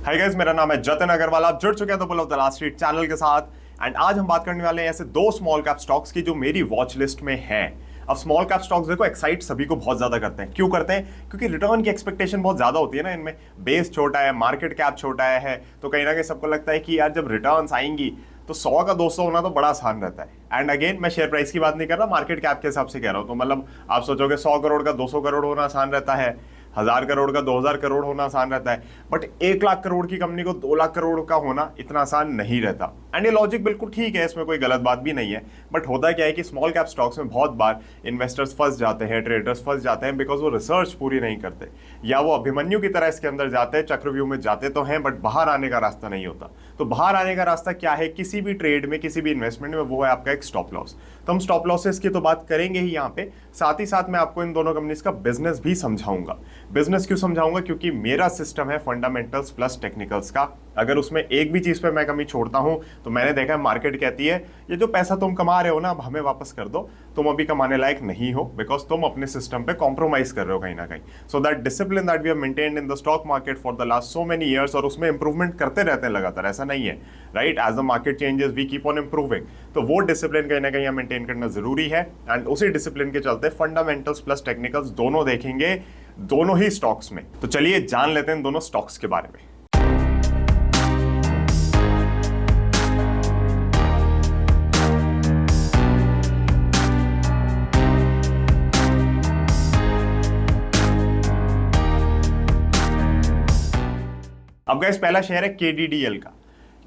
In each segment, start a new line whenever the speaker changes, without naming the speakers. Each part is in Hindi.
हाय गाइस, मेरा नाम है जतिन अग्रवाल। आप जुड़ चुके हैं the bull of the last street channel के साथ। एंड आज हम बात करने वाले हैं ऐसे दो स्मॉल कैप स्टॉक्स की जो मेरी वॉच लिस्ट में हैं। अब स्मॉल कैप स्टॉक्स देखो एक्साइट सभी को बहुत ज्यादा करते हैं। क्यों करते हैं? क्योंकि रिटर्न की एक्सपेक्टेशन बहुत ज्यादा होती है ना इनमें। बेस छोटा है, मार्केट कैप छोटा है, तो कहीं ना कहीं सबको लगता है कि यार जब रिटर्न्स आएंगी तो 100 का 200 होना तो बड़ा आसान रहता है। एंड अगेन मैं शेयर प्राइस की बात नहीं कर रहा, मार्केट कैप के हिसाब से कह रहा हूं। तो मतलब आप सोचोगे 100 करोड़ का 200 करोड़ होना आसान रहता है, 1000 करोड़ का 2000 करोड़ होना आसान रहता है, बट 1 लाख करोड़ की कंपनी को 2 लाख करोड़ का होना इतना आसान नहीं रहता। एंड ये लॉजिक बिल्कुल ठीक है, इसमें कोई गलत बात भी नहीं है। बट होता क्या है कि स्मॉल कैप स्टॉक्स में बहुत बार इन्वेस्टर्स फंस जाते हैं, ट्रेडर्स फंस जाते हैं, बिकॉज वो रिसर्च पूरी नहीं करते, या वो अभिमन्यु की तरह इसके अंदर जाते हैं, चक्रव्यूह में जाते तो हैं बट बाहर आने का रास्ता नहीं होता। तो बाहर आने का रास्ता क्या है किसी भी ट्रेड में, किसी भी इन्वेस्टमेंट में? वो है आपका एक स्टॉप लॉस। तो हम स्टॉप लॉसेस की तो बात करेंगे ही यहाँ पे, साथ ही साथ मैं आपको इन दोनों कंपनीज का बिजनेस भी समझाऊंगा। बिजनेस क्यों समझाऊंगा? क्योंकि मेरा सिस्टम है फंडामेंटल्स प्लस टेक्निकल्स का। अगर उसमें एक भी चीज पे मैं कमी छोड़ता हूं तो मैंने देखा है मार्केट कहती है ये जो पैसा तुम कमा रहे हो ना अब हमें वापस कर दो, तुम अभी कमाने लायक नहीं हो, बिकॉज तुम अपने सिस्टम पे कॉम्प्रोमाइज कर रहे हो कहीं ना कहीं। So that discipline that we have maintained in the stock market for the last so many years, और उसमें इंप्रूवमेंट करते रहते हैं लगातार, ऐसा नहीं है, right? As the market changes we keep on improving. तो वो डिसिप्लिन कहीं ना कहीं मेंटेन करना जरूरी है। एंड उसी डिसिप्लिन के चलते फंडामेंटल्स प्लस टेक्निकल्स दोनों देखेंगे, दोनों ही स्टॉक्स में। तो चलिए जान लेते हैं दोनों स्टॉक्स के बारे में। अब गाइस पहला शेयर है केडीडीएल का।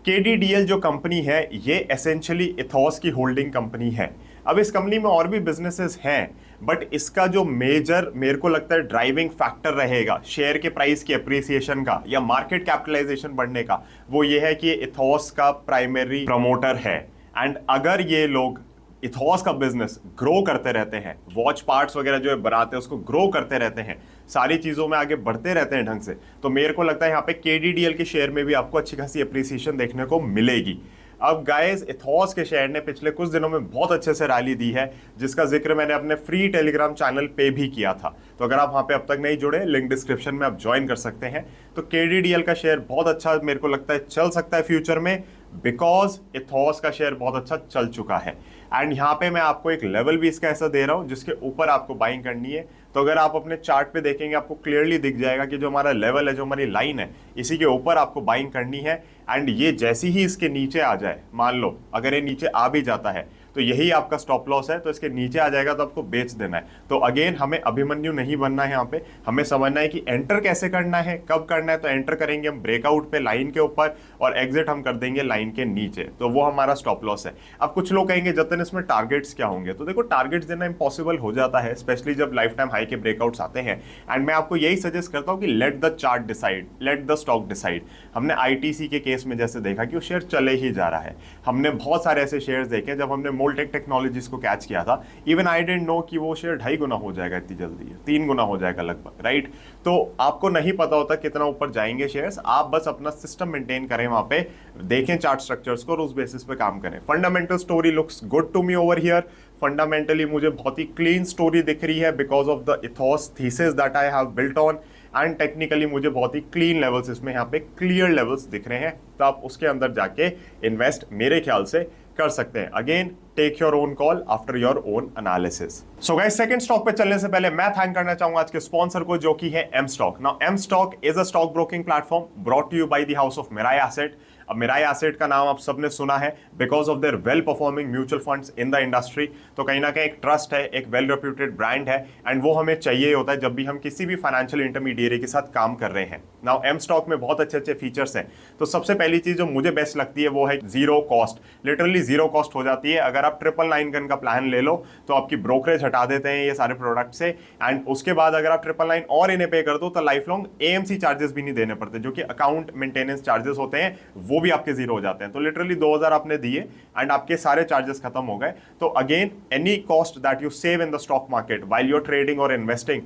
केडीडीएल जो कंपनी है ये एसेंशियली इथॉस की होल्डिंग कंपनी है। अब इस कंपनी में और भी बिजनेसेस हैं, बट इसका जो मेजर मेरे को लगता है ड्राइविंग फैक्टर रहेगा शेयर के प्राइस की अप्रिसिएशन का या मार्केट कैपिटलाइजेशन बढ़ने का, वो ये है कि ये इथॉस का प्राइमरी प्रमोटर है। एंड अगर ये लोग इथॉस का बिजनेस ग्रो करते रहते हैं, वॉच पार्ट्स वगैरह जो बनाते हैं उसको ग्रो करते रहते हैं, सारी चीजों में आगे बढ़ते रहते हैं ढंग से, तो मेरे को लगता है यहाँ पे केडीडीएल के शेयर में भी आपको अच्छी खासी अप्रिसिएशन देखने को मिलेगी। अब गाइस इथॉस के शेयर ने पिछले कुछ दिनों में बहुत अच्छे से रैली दी है, जिसका जिक्र मैंने अपने फ्री टेलीग्राम चैनल पे भी किया था। तो अगर आप वहां पे अब तक नहीं जुड़े, लिंक डिस्क्रिप्शन में आप ज्वाइन कर सकते हैं। तो केडीडीएल का शेयर बहुत अच्छा मेरे को लगता है चल सकता है फ्यूचर में, बिकॉज इथॉस का शेयर बहुत अच्छा चल चुका है। एंड यहाँ पे मैं आपको एक लेवल भी इसका ऐसा दे रहा हूँ जिसके ऊपर आपको बाइंग करनी है। तो अगर आप अपने चार्ट पे देखेंगे आपको क्लियरली दिख जाएगा कि जो हमारा लेवल है, जो हमारी लाइन है, इसी के ऊपर आपको बाइंग करनी है। एंड ये जैसी ही इसके नीचे आ जाए, मान लो अगर ये नीचे आ भी जाता है तो यही आपका स्टॉप लॉस है, तो इसके नीचे आ जाएगा तो आपको बेच देना है। तो अगेन हमें अभिमन्यु नहीं बनना है, यहाँ पे हमें समझना है कि एंटर कैसे करना है, कब करना है। तो एंटर करेंगे हम ब्रेकआउट पे लाइन के ऊपर, और एग्जिट हम कर देंगे लाइन के नीचे, तो वो हमारा स्टॉप लॉस है। अब कुछ लोग कहेंगे जतन इसमें टारगेट्स क्या होंगे? तो देखो टारगेट्स देना इंपॉसिबल हो जाता है, स्पेशली जब लाइफ टाइम हाई के ब्रेकआउट्स आते हैं। एंड मैं आपको यही सजेस्ट करता हूँ कि let the chart decide, let the stock decide. हमने आईटीसी के केस में जैसे देखा कि वो शेयर चले ही जा रहा है। हमने बहुत सारे ऐसे शेयर्स देखे, जब हमने मोल्टेक टेक्नोलॉजीज को कैच किया था, इवन आई डिडंट नो कि वो शेयर 2.5 गुना हो जाएगा इतनी जल्दी, 3 गुना हो जाएगा लगभग, राइट? तो आपको नहीं पता होता कितना ऊपर जाएंगे शेयर्स, आप बस अपना सिस्टम मेंटेन करें, वहां पे देखें चार्ट स्ट्रक्चर्स को और उस बेसिस पे काम करें। Fundamental story looks good to me over here. Fundamentally मुझे बहुत ही क्लीन स्टोरी दिख रही है because of the ethos thesis that I have built on. And technically मुझे बहुत ही क्लीन लेवल्स इसमें यहाँ पे क्लियर लेवल्स दिख रहे हैं, तो आप उसके अंदर जाके इन्वेस्ट मेरे ख्याल से कर सकते हैं। Again take your own call after your own analysis. So guys second stock पे चलने से पहले मैं थैंक करना चाहूंगा आज के स्पॉन्सर को, जो कि है M stock. Now M stock is a stock broking platform brought to you by the house of Mirae Asset. अब मिराई एसेट का नाम आप सबने सुना है because of their well performing mutual funds in the industry. तो कहीं ना कहीं एक ट्रस्ट है, एक वेल रेप्यूटेड ब्रांड है, एंड वो हमें चाहिए होता है जब भी हम किसी भी फाइनेंशियल इंटरमीडिएरी के साथ काम कर रहे हैं। नाउ एम स्टॉक में बहुत अच्छे अच्छे फीचर्स हैं। तो सबसे पहली चीज जो मुझे बेस्ट लगती है वो है zero cost. Literally zero cost हो जाती है। अगर आप 999 गन का प्लान ले लो तो आपकी ब्रोकरेज हटा देते हैं ये सारे प्रोडक्ट से, एंड उसके बाद अगर आप 999 और इन्हें पे कर दो तो लाइफ लॉन्ग एएमसी चार्जेस भी नहीं देने पड़ते, जो कि अकाउंट मेंटेनेंस चार्जेस होते हैं, वो भी आपके जीरो हो जाते हैं। तो लिटरली 2000 आपने दिए एंड आपके सारे चार्जेस खत्म हो गए। तो again any cost that you save in the stock market while you are trading और investing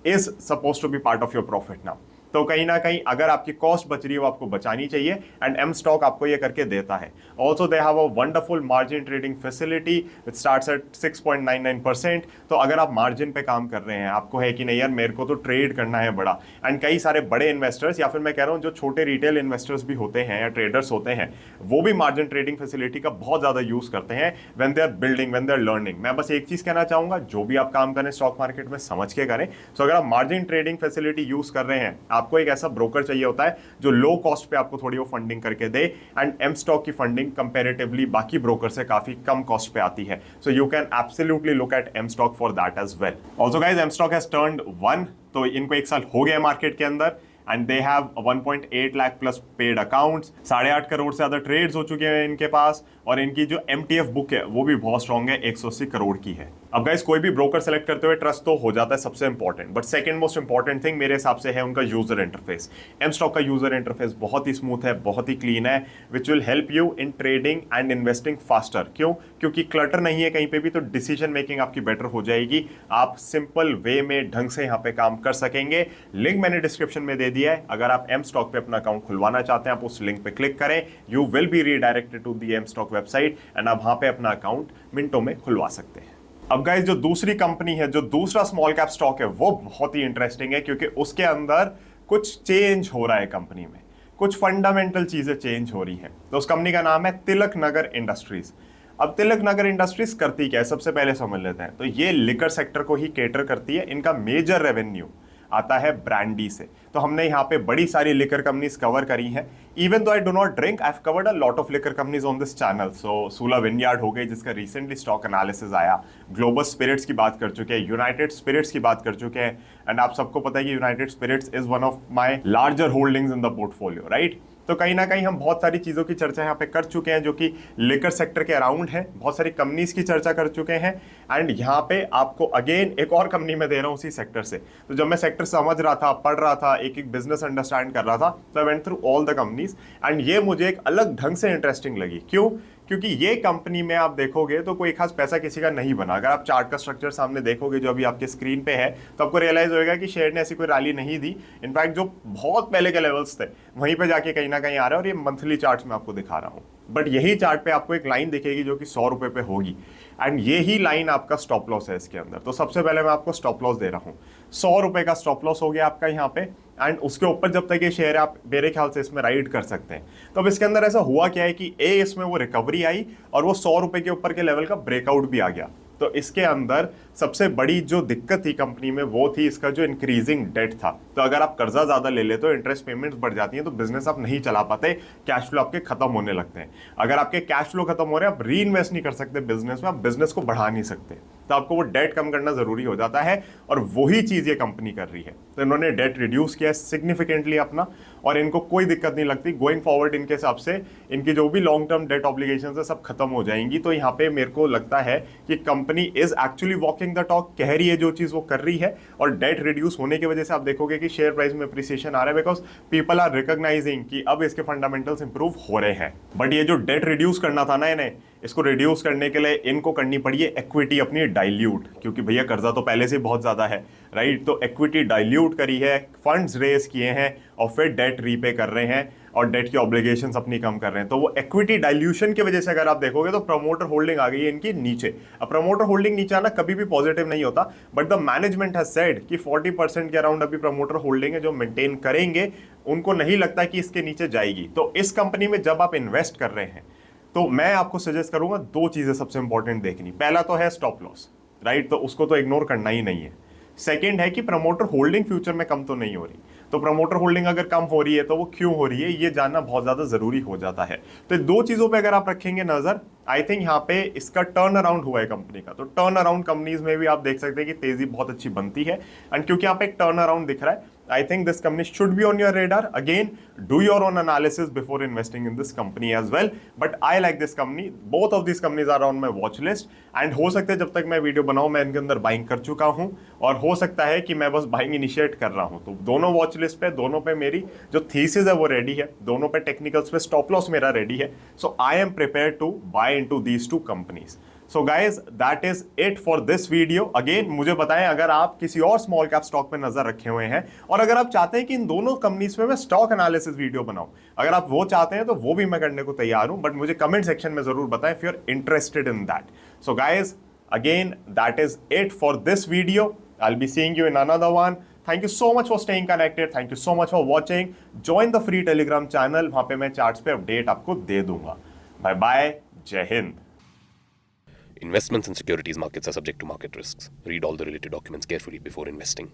is supposed to be part of your profit now. तो कहीं ना कहीं अगर आपकी कॉस्ट बच रही है वो आपको बचानी चाहिए, एंड एम स्टॉक आपको ये करके देता है। Also they have a wonderful margin trading facility which starts at 6.99%। तो अगर आप मार्जिन पे काम कर रहे हैं, आपको है कि नहीं यार मेरे को तो ट्रेड करना है बड़ा, एंड कई सारे बड़े इन्वेस्टर्स या फिर मैं कह रहा हूँ जो छोटे रिटेल इन्वेस्टर्स भी होते हैं या ट्रेडर्स होते हैं, वो भी मार्जिन ट्रेडिंग फैसिलिटी का बहुत ज्यादा यूज करते हैं when they are building, when they are learning. मैं बस एक चीज कहना चाहूंगा, जो भी आप काम करें स्टॉक मार्केट में समझ के करें। सो अगर आप मार्जिन ट्रेडिंग फैसिलिटी यूज कर रहे हैं, आपको एक ऐसा ब्रोकर चाहिए होता है जो लो कॉस्ट पे आपको थोड़ी वो फंडिंग करके दे, एंड एम स्टॉक की फंडिंग कंपैरेटिवली बाकी ब्रोकर से काफी कम कॉस्ट पे आती है। So you can absolutely look at M stock for that as well. Also guys, M stock has turned 1, तो इनको 1 साल हो गया मार्केट के अंदर, and they have 1.8 lakh plus paid accounts, 8.5 crore से ज्यादा ट्रेड्स हो चुके हैं इनके पास, और इनकी जो एमटीएफ बुक है वो भी बहुत स्ट्रॉन्ग है, 180 करोड़ की है। अब गाइस, कोई भी ब्रोकर सेलेक्ट करते हुए ट्रस्ट तो हो जाता है सबसे important, but second most important thing मेरे हिसाब से है उनका यूजर इंटरफेस। एम स्टॉक का यूजर इंटरफेस बहुत ही स्मूथ है, बहुत ही क्लीन है, which will help you in trading and investing faster. क्यों? क्योंकि क्लटर नहीं है कहीं पे भी, तो डिसीजन मेकिंग आपकी बेटर हो जाएगी, आप सिंपल वे में ढंग से यहाँ पे काम कर सकेंगे। लिंक मैंने डिस्क्रिप्शन में दे दिया है, अगर आप एम स्टॉक पे अपना अकाउंट खुलवाना चाहते हैं, आप उस लिंक पे क्लिक करें, you will be redirected to the M stock website, and आप वहां पे अपना अकाउंट मिनटों में खुलवा सकते हैं। अब गाइस, जो दूसरी कंपनी है, जो दूसरा स्मॉल कैप स्टॉक है, वो बहुत ही इंटरेस्टिंग है, क्योंकि उसके अंदर कुछ चेंज हो रहा है कंपनी में, कुछ फंडामेंटल चीजें चेंज हो रही हैं। तो उस कंपनी का नाम है तिलक नगर इंडस्ट्रीज। अब तिलक नगर इंडस्ट्रीज करती क्या है, सबसे पहले समझ लेते हैं। तो ये लिकर सेक्टर को ही केटर करती है, इनका मेजर रेवेन्यू आता है ब्रांडी से। तो हमने यहाँ पे बड़ी सारी लिकर कंपनीज कवर करी हैं। Even though I do not drink, I have covered a lot of liquor companies on this channel. So Sula vineyard हो गई, जिसका रिसेंटली स्टॉक एनालिसिस आया, ग्लोबल स्पिरिट्स की बात कर चुके हैं, यूनाइटेड स्पिरिट्स की बात कर चुके हैं, एंड आप सबको पता है कि United Spirits is one of my larger holdings in the portfolio, right. तो कहीं ना कहीं हम बहुत सारी चीज़ों की चर्चा यहाँ पे कर चुके हैं जो कि लिकर सेक्टर के अराउंड है, बहुत सारी कंपनीज की चर्चा कर चुके हैं, एंड यहाँ पे आपको अगेन एक और कंपनी में दे रहा हूँ उसी सेक्टर से। तो जब मैं सेक्टर समझ रहा था, पढ़ रहा था, एक एक बिजनेस अंडरस्टैंड कर रहा था, तो I went through all the companies, and ये मुझे एक अलग ढंग से इंटरेस्टिंग लगी। क्यों? क्योंकि ये कंपनी में आप देखोगे तो कोई खास पैसा किसी का नहीं बना। अगर आप चार्ट का स्ट्रक्चर सामने देखोगे जो अभी आपके स्क्रीन पे है, तो आपको रियलाइज होगा कि शेयर ने ऐसी कोई रैली नहीं दी। इनफैक्ट जो बहुत पहले के लेवल्स थे वहीं पे जाके कहीं ना कहीं आ रहा है, और ये मंथली चार्ट्स में आपको दिखा रहा हूँ। बट यही चार्ट पे आपको एक लाइन दिखेगी जो कि 100 रुपए पे होगी, एंड यही लाइन आपका स्टॉप लॉस है इसके अंदर। तो सबसे पहले मैं आपको स्टॉप लॉस दे रहा हूँ, 100 रुपए का स्टॉप लॉस हो गया आपका यहाँ पे, एंड उसके ऊपर जब तक ये शेयर है आप मेरे ख्याल से इसमें राइड कर सकते हैं। तो अब इसके अंदर ऐसा हुआ क्या है कि इसमें वो रिकवरी आई और वो 100 रुपए के ऊपर के लेवल का ब्रेकआउट भी आ गया। तो इसके अंदर सबसे बड़ी जो दिक्कत थी कंपनी में वो थी इसका जो इंक्रीजिंग डेट था। तो अगर आप कर्जा ज्यादा ले लेते हो, इंटरेस्ट पेमेंट्स बढ़ जाती हैं, तो बिजनेस आप नहीं चला पाते, कैश फ्लो आपके खत्म होने लगते हैं। अगर आपके कैश फ्लो खत्म हो रहे हैं, आप री इन्वेस्ट नहीं कर सकते बिजनेस में, आप बिजनेस को बढ़ा नहीं सकते, तो आपको वो डेट कम करना जरूरी हो जाता है, और वही चीज ये कंपनी कर रही है। तो इन्होंने डेट रिड्यूस किया सिग्निफिकेंटली अपना, और इनको कोई दिक्कत नहीं लगती गोइंग फॉरवर्ड। इनके हिसाब से इनकी जो भी लॉन्ग टर्म डेट ऑब्लिगेशन है सब खत्म हो जाएंगी। तो यहाँ पे मेरे को लगता है कि company is actually walking the talk, कह रही है जो चीज वो कर रही है, और डेट रिड्यूस होने की वजह से आप देखोगे कि शेयर प्राइस में अप्रिसिएशन आ रहा है, बिकॉज पीपल आर रिकॉग्नाइजिंग कि अब इसके फंडामेंटल्स इंप्रूव हो रहे हैं। बट ये जो डेट रिड्यूस करना था ना इन्हें, इसको रिड्यूस करने के लिए इनको करनी पड़ी है एक्विटी अपनी डाइल्यूट, क्योंकि भैया कर्जा तो पहले से बहुत ज्यादा है, राइट। तो एक्विटी डाइल्यूट करी है, फंड्स रेज किए हैं, और फिर डेट रीपे कर रहे हैं, और डेट की ऑब्लिगेशंस अपनी कम कर रहे हैं। तो वो एक्विटी डाइल्यूशन की वजह से अगर आप देखोगे तो प्रमोटर होल्डिंग आ गई है इनकी नीचे। अब प्रमोटर होल्डिंग नीचे आना कभी भी पॉजिटिव नहीं होता, but the management has said कि 40% के अराउंड अभी प्रमोटर होल्डिंग है जो मेंटेन करेंगे, उनको नहीं लगता कि इसके नीचे जाएगी। तो इस कंपनी में जब आप इन्वेस्ट कर रहे हैं, तो मैं आपको सजेस्ट करूंगा 2 चीजें सबसे इंपॉर्टेंट देखनी। पहला तो है स्टॉप लॉस, राइट, तो उसको तो इग्नोर करना ही नहीं है। सेकंड है कि प्रमोटर होल्डिंग फ्यूचर में कम तो नहीं हो रही। तो प्रमोटर होल्डिंग अगर कम हो रही है तो वो क्यों हो रही है, ये जानना बहुत ज्यादा जरूरी हो जाता है। तो 2 चीजों पे अगर आप रखेंगे नजर, आई थिंक यहाँ पे इसका टर्न अराउंड हुआ है कंपनी का। तो टर्न अराउंड कंपनीज में भी आप देख सकते हैं कि तेजी बहुत अच्छी बनती है, एंड क्योंकि यहाँ पे एक टर्न अराउंड दिख रहा है, I think this company should be on your radar. Again, do your own analysis before investing in this company as well. But I like this company. Both of these companies are on my watch list. And हो सकता है जब तक मैं वीडियो बनाऊं मैं इनके अंदर बाइंग कर चुका हूं, और हो सकता है कि मैं बस बाइंग इनिशिएट कर रहा हूं। तो दोनों वॉच लिस्ट पे, दोनों पे मेरी जो थीसिस है वो रेडी है, दोनों पे टेक्निकल्स पे स्टॉप लॉस मेरा रेडी है। So I am prepare to buy into these 2 companies. So guys that is it for this video. Again मुझे बताएं अगर आप किसी और स्मॉल कैप स्टॉक पे नजर रखे हुए हैं और अगर आप चाहते हैं कि इन दोनों कंपनीज पे मैं स्टॉक एनालिसिस वीडियो बनाऊं, अगर आप वो चाहते हैं तो वो भी मैं करने को तैयार हूं, बट मुझे कमेंट सेक्शन में जरूर बताएं if you are interested in that. So guys again that is it for this video. I'll be seeing you in another one. Thank you so much for staying connected. Thank you so much for watching. Join the free Telegram channel. वहां पे मैं चार्ट्स पे अपडेट आपको दे दूंगा। बाय बाय, जय Hind.
Investments in securities markets are subject to market risks. Read all the related documents carefully before investing.